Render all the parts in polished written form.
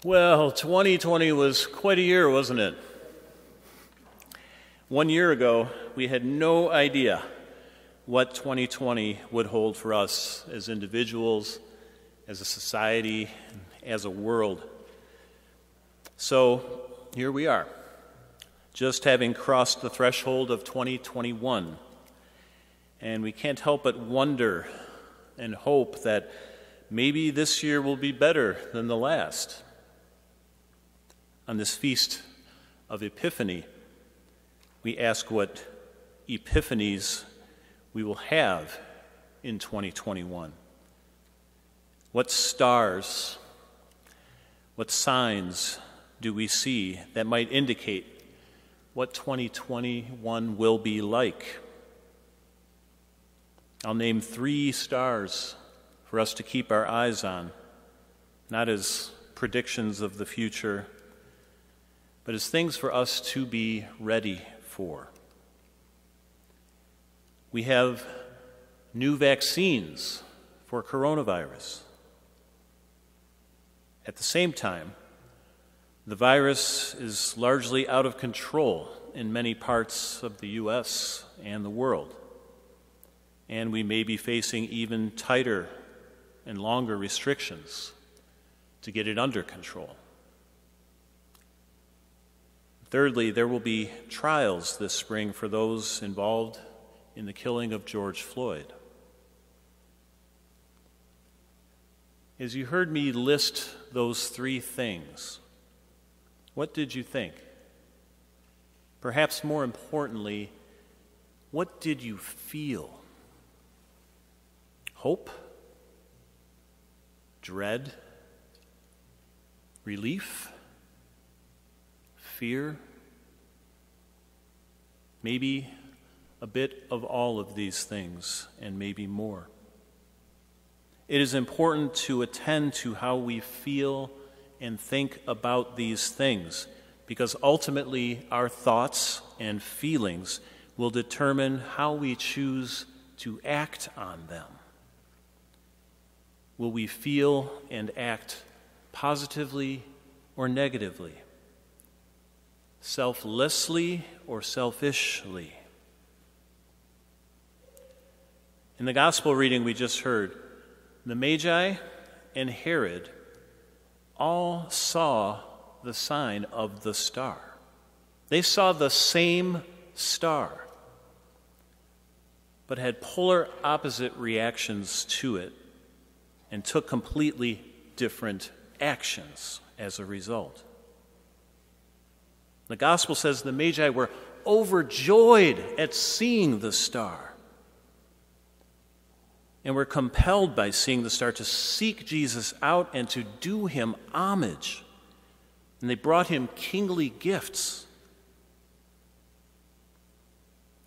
Well, 2020 was quite a year, wasn't it? 1 year ago, we had no idea what 2020 would hold for us as individuals, as a society, as a world. So here we are, just having crossed the threshold of 2021. And we can't help but wonder and hope that maybe this year will be better than the last. On this feast of Epiphany, we ask what epiphanies we will have in 2021. What stars, what signs do we see that might indicate what 2021 will be like? I'll name 3 stars for us to keep our eyes on, not as predictions of the future, but as things for us to be ready for. We have new vaccines for coronavirus. At the same time, the virus is largely out of control in many parts of the U.S. and the world, and we may be facing even tighter and longer restrictions to get it under control. Thirdly, there will be trials this spring for those involved in the killing of George Floyd. As you heard me list those 3 things, what did you think? Perhaps more importantly, what did you feel? Hope? Dread? Relief? Fear? Maybe a bit of all of these things, and maybe more. It is important to attend to how we feel and think about these things, because ultimately our thoughts and feelings will determine how we choose to act on them. Will we feel and act positively or negatively? Selflessly or selfishly? In the gospel reading we just heard, the Magi and Herod all saw the sign of the star. They saw the same star, but had polar opposite reactions to it and took completely different actions as a result. The gospel says the Magi were overjoyed at seeing the star and were compelled by seeing the star to seek Jesus out and to do him homage. And they brought him kingly gifts.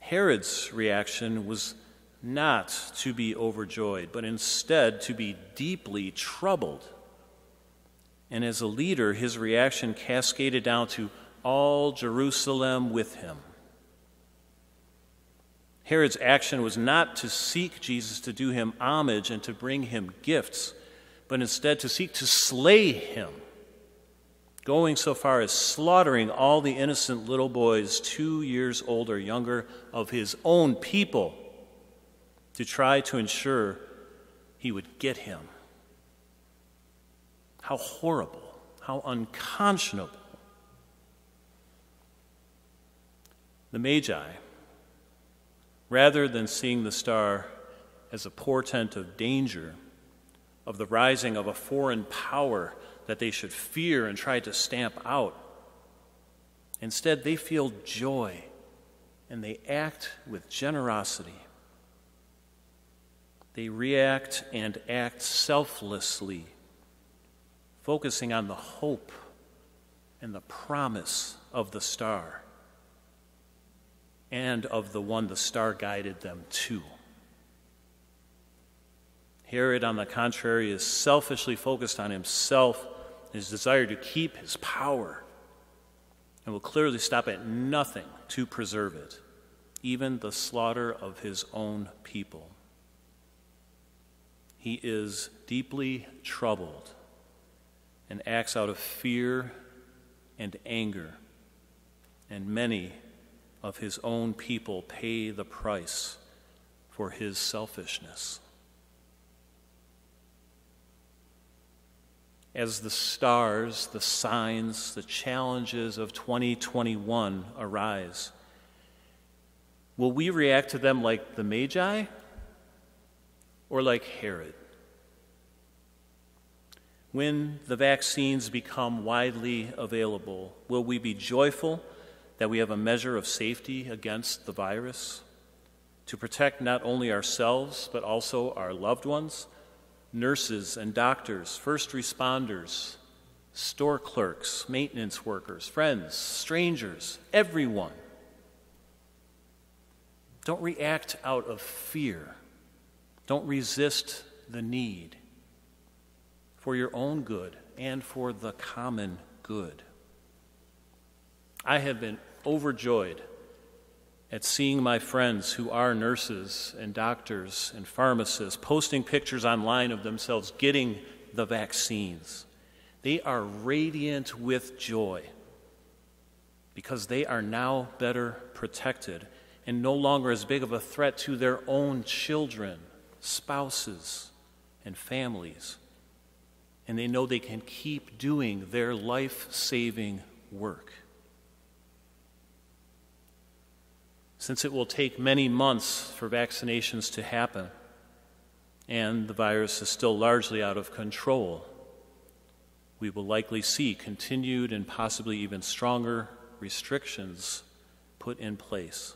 Herod's reaction was not to be overjoyed, but instead to be deeply troubled. And as a leader, his reaction cascaded down to all Jerusalem with him. Herod's action was not to seek Jesus to do him homage and to bring him gifts, but instead to seek to slay him, going so far as slaughtering all the innocent little boys 2 years old or younger of his own people to try to ensure he would get him. How horrible, how unconscionable. The Magi, rather than seeing the star as a portent of danger, of the rising of a foreign power that they should fear and try to stamp out, instead they feel joy and they act with generosity. They react and act selflessly, focusing on the hope and the promise of the star and of the one the star guided them to. Herod, on the contrary, is selfishly focused on himself, his desire to keep his power, and will clearly stop at nothing to preserve it, even the slaughter of his own people. He is deeply troubled and acts out of fear and anger, and many of his own people pay the price for his selfishness. As the stars, the signs, the challenges of 2021 arise, will we react to them like the Magi or like Herod? When the vaccines become widely available, will we be joyful that we have a measure of safety against the virus to protect not only ourselves but also our loved ones, nurses and doctors, first responders, store clerks, maintenance workers, friends, strangers, everyone? Don't react out of fear. Don't resist the need for your own good and for the common good. I have been overjoyed at seeing my friends who are nurses and doctors and pharmacists posting pictures online of themselves getting the vaccines. They are radiant with joy because they are now better protected and no longer as big of a threat to their own children, spouses, and families. And they know they can keep doing their life-saving work. Since it will take many months for vaccinations to happen, and the virus is still largely out of control, we will likely see continued and possibly even stronger restrictions put in place.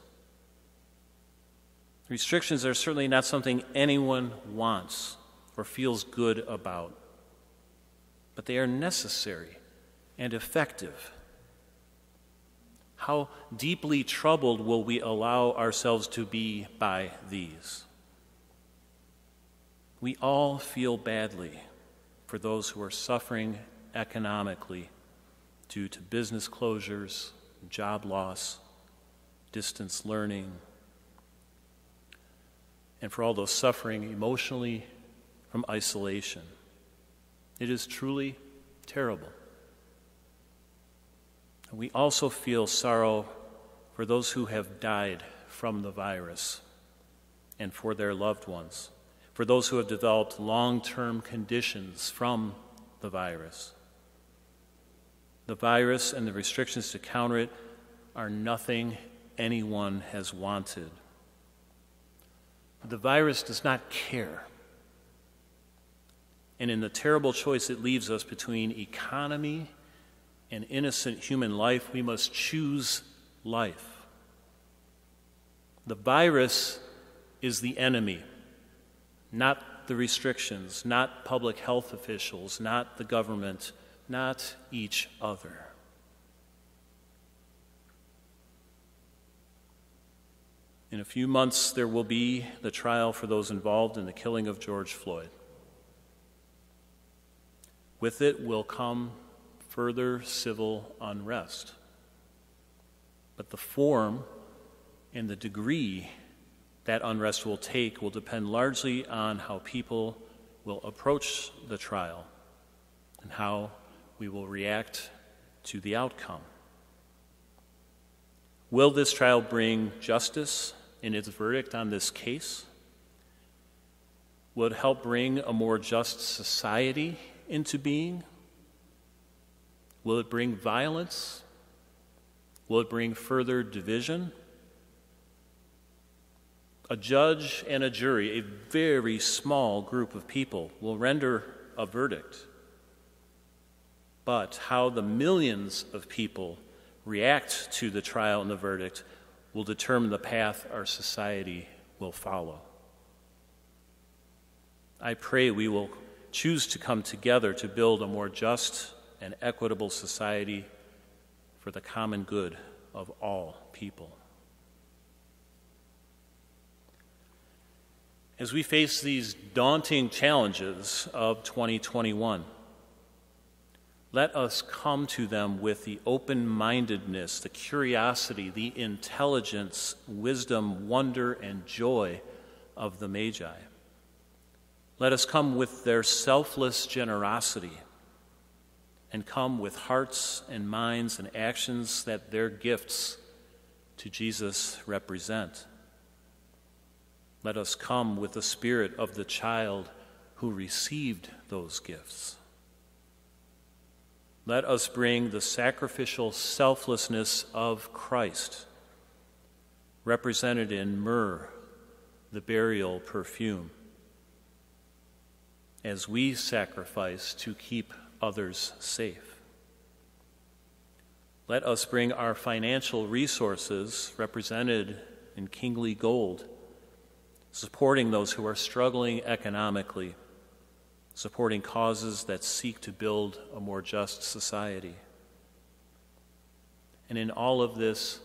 Restrictions are certainly not something anyone wants or feels good about, but they are necessary and effective. How deeply troubled will we allow ourselves to be by these? We all feel badly for those who are suffering economically due to business closures, job loss, distance learning, and for all those suffering emotionally from isolation. It is truly terrible. We also feel sorrow for those who have died from the virus and for their loved ones, for those who have developed long-term conditions from the virus. The virus and the restrictions to counter it are nothing anyone has wanted. The virus does not care. And in the terrible choice it leaves us between economy and innocent human life, we must choose life. The virus is the enemy, not the restrictions, not public health officials, not the government, not each other. In a few months, there will be the trial for those involved in the killing of George Floyd. With it will come further civil unrest. But the form and the degree that unrest will take will depend largely on how people will approach the trial and how we will react to the outcome. Will this trial bring justice in its verdict on this case? Will it help bring a more just society into being? Will it bring violence? Will it bring further division? A judge and a jury, a very small group of people, will render a verdict. But how the millions of people react to the trial and the verdict will determine the path our society will follow. I pray we will choose to come together to build a more just and equitable society for the common good of all people. As we face these daunting challenges of 2021, let us come to them with the open-mindedness, the curiosity, the intelligence, wisdom, wonder, and joy of the Magi. Let us come with their selfless generosity and come with hearts and minds and actions that their gifts to Jesus represent. Let us come with the spirit of the child who received those gifts. Let us bring the sacrificial selflessness of Christ, represented in myrrh, the burial perfume, as we sacrifice to keep others safe. Let us bring our financial resources, represented in kingly gold, supporting those who are struggling economically, supporting causes that seek to build a more just society. And in all of this,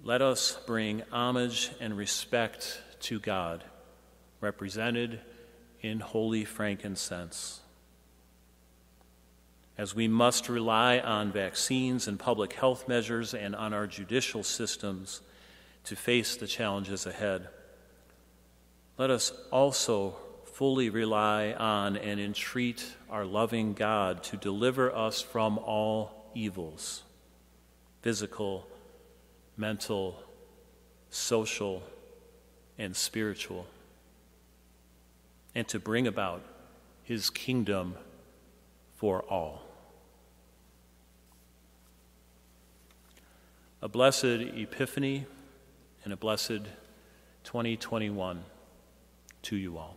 let us bring homage and respect to God, represented in holy frankincense. As we must rely on vaccines and public health measures and on our judicial systems to face the challenges ahead, let us also fully rely on and entreat our loving God to deliver us from all evils, physical, mental, social, and spiritual, and to bring about his kingdom for all. A blessed Epiphany and a blessed 2021 to you all.